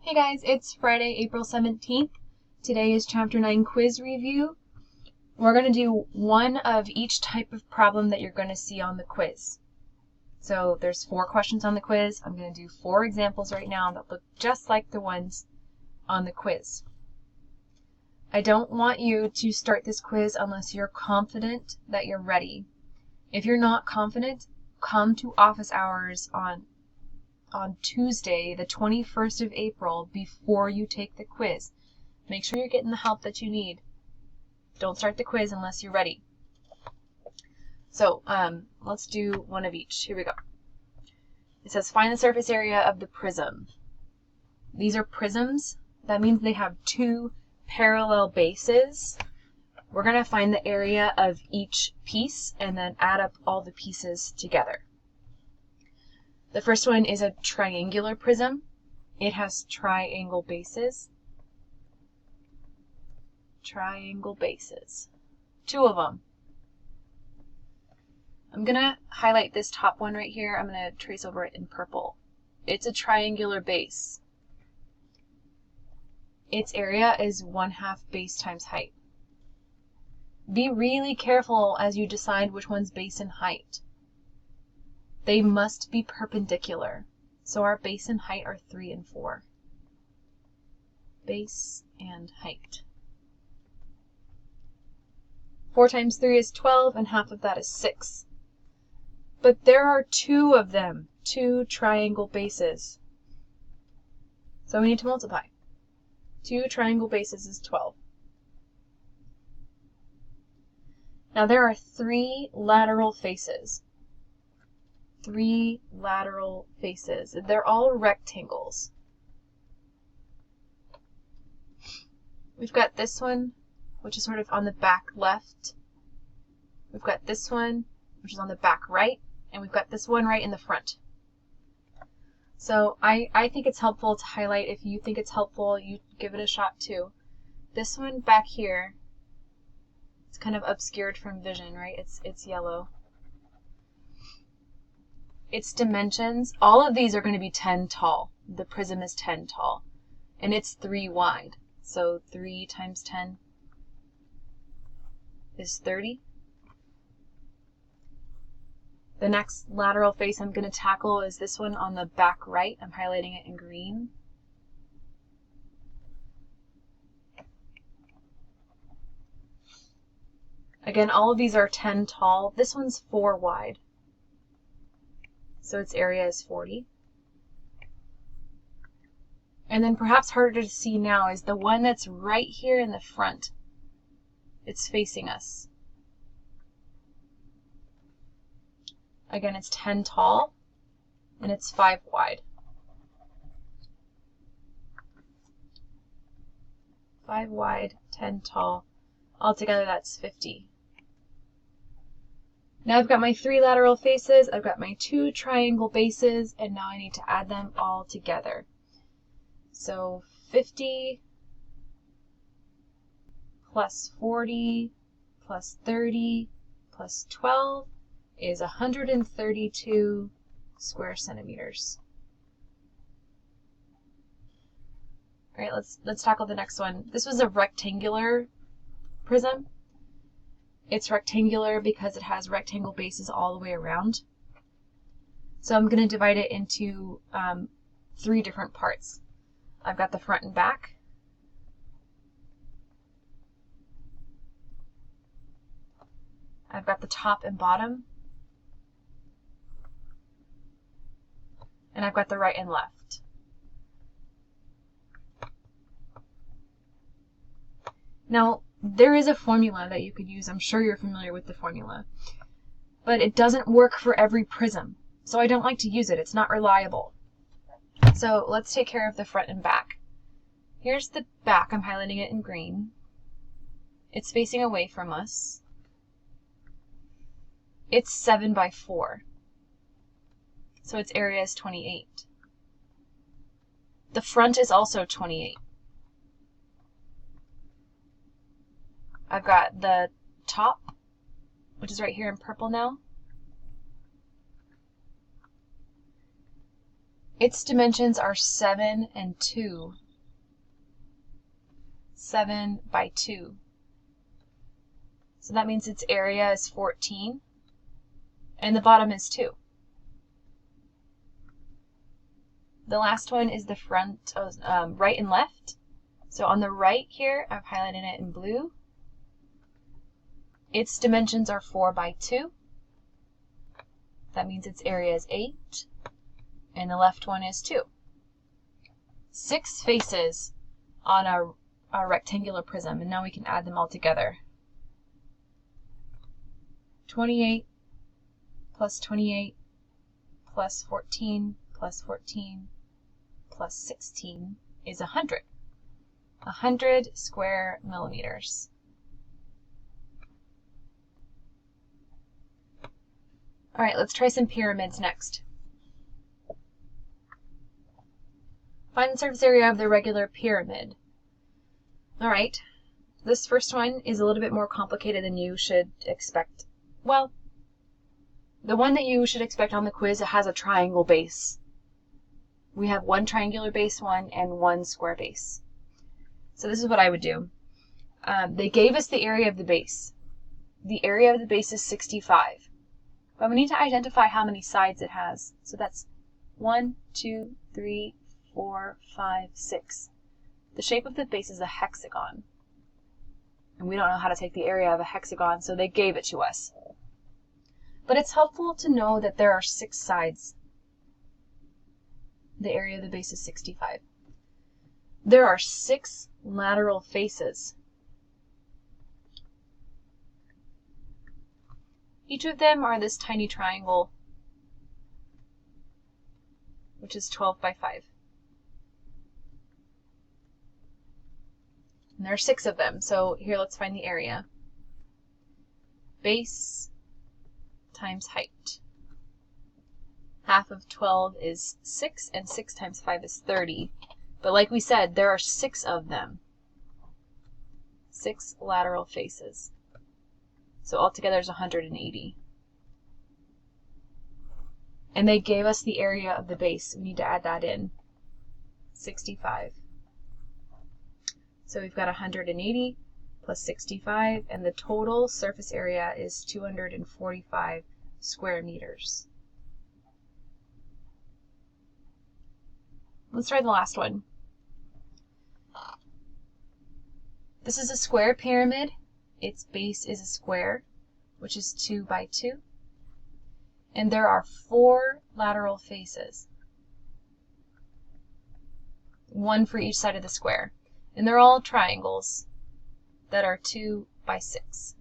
Hey guys, it's Friday, April 17th. Today is Chapter 9 quiz review. We're going to do one of each type of problem that you're going to see on the quiz. So there's 4 questions on the quiz. I'm going to do 4 examples right now that look just like the ones on the quiz. I don't want you to start this quiz unless you're confident that you're ready. If you're not confident, come to office hours on Tuesday, the 21st of April, before you take the quiz. Make sure you're getting the help that you need. Don't start the quiz unless you're ready. So, let's do one of each. Here we go. It says, find the surface area of the prism. These are prisms. That means they have 2 parallel bases. We're going to find the area of each piece and then add up all the pieces together. The first one is a triangular prism. It has triangle bases. Triangle bases. 2 of them. I'm going to highlight this top one right here. I'm going to trace over it in purple. It's a triangular base. Its area is 1/2 base times height. Be really careful as you decide which one's base and height. They must be perpendicular. So our base and height are 3 and 4. Base and height. 4 times 3 is 12, and half of that is 6. But there are 2 of them, 2 triangle bases. So we need to multiply. 2 triangle bases is 12. Now there are 3 lateral faces. 3 lateral faces. They're all rectangles. We've got this one, which is sort of on the back left. We've got this one, which is on the back right. And we've got this one right in the front. So I think it's helpful to highlight. If you think it's helpful, you give it a shot too. This one back here, it's kind of obscured from vision, right? It's yellow. Its dimensions, all of these are going to be 10 tall. The prism is 10 tall. And it's 3 wide. So 3 times 10 is 30. The next lateral face I'm going to tackle is this one on the back right. I'm highlighting it in green. Again, all of these are 10 tall. This one's 4 wide. So its area is 40. And then perhaps harder to see now is the one that's right here in the front. It's facing us. Again, it's 10 tall, and it's 5 wide. 5 wide, 10 tall. Altogether, that's 50. Now I've got my 3 lateral faces, I've got my 2 triangle bases, and now I need to add them all together. So 50 plus 40 plus 30 plus 12 is 132 square centimeters. All right, let's tackle the next one. This was a rectangular prism. It's rectangular because it has rectangle bases all the way around. So I'm going to divide it into 3 different parts. I've got the front and back. I've got the top and bottom. And I've got the right and left. Now, there is a formula that you could use. I'm sure you're familiar with the formula. But it doesn't work for every prism. So I don't like to use it. It's not reliable. So let's take care of the front and back. Here's the back. I'm highlighting it in green. It's facing away from us. It's 7 by 4. So its area is 28. The front is also 28. I've got the top, which is right here in purple now. Its dimensions are 7 and 2. 7 by 2. So that means its area is 14, and the bottom is 2. The last one is the front, right and left. So on the right here, I've highlighted it in blue. Its dimensions are 4 by 2. That means its area is 8, and the left one is 2. 6 faces on a rectangular prism, and now we can add them all together. 28 plus 28 plus 14 plus 14 plus 16 is 100. 100 square millimeters. All right, let's try some pyramids next. Find the surface area of the regular pyramid. All right, this first one is a little bit more complicated than you should expect. Well, the one that you should expect on the quiz has a triangle base. We have one triangular base one and one square base. So this is what I would do. They gave us the area of the base. The area of the base is 65. But we need to identify how many sides it has. So that's 1, 2, 3, 4, 5, 6. The shape of the base is a hexagon. And we don't know how to take the area of a hexagon, so they gave it to us. But it's helpful to know that there are 6 sides. The area of the base is 65. There are 6 lateral faces. Each of them are this tiny triangle, which is 12 by 5. And there are 6 of them, so here let's find the area. Base times height. Half of 12 is 6, and 6 times 5 is 30. But like we said, there are 6 of them. 6 lateral faces. So altogether is 180. And they gave us the area of the base. We need to add that in. 65. So we've got 180 plus 65, and the total surface area is 245 square meters. Let's try the last one. This is a square pyramid. Its base is a square, which is 2 by 2. And there are 4 lateral faces. 1 for each side of the square. And they're all triangles that are 2 by 6.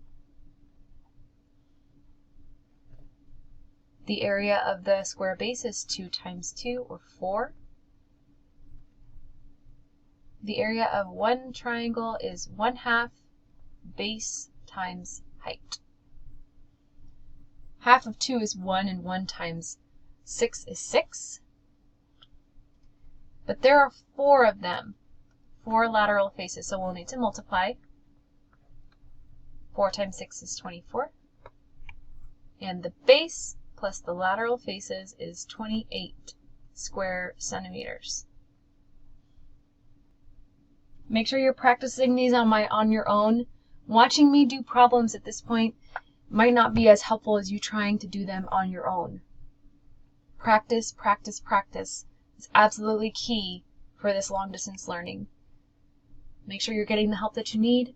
The area of the square base is 2 times 2, or 4. The area of one triangle is 1/2 base times height. Half of 2 is 1, and 1 times 6 is 6. But there are 4 of them, 4 lateral faces, so we'll need to multiply. 4 times 6 is 24. And the base plus the lateral faces is 28 square centimeters. Make sure you're practicing these on your own. Watching me do problems at this point might not be as helpful as you trying to do them on your own. Practice, practice, practice is absolutely key for this long distance learning. Make sure you're getting the help that you need.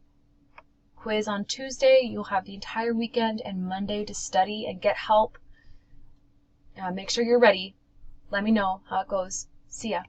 Quiz on Tuesday. You'll have the entire weekend and Monday to study and get help. Make sure you're ready. Let me know how it goes. See ya.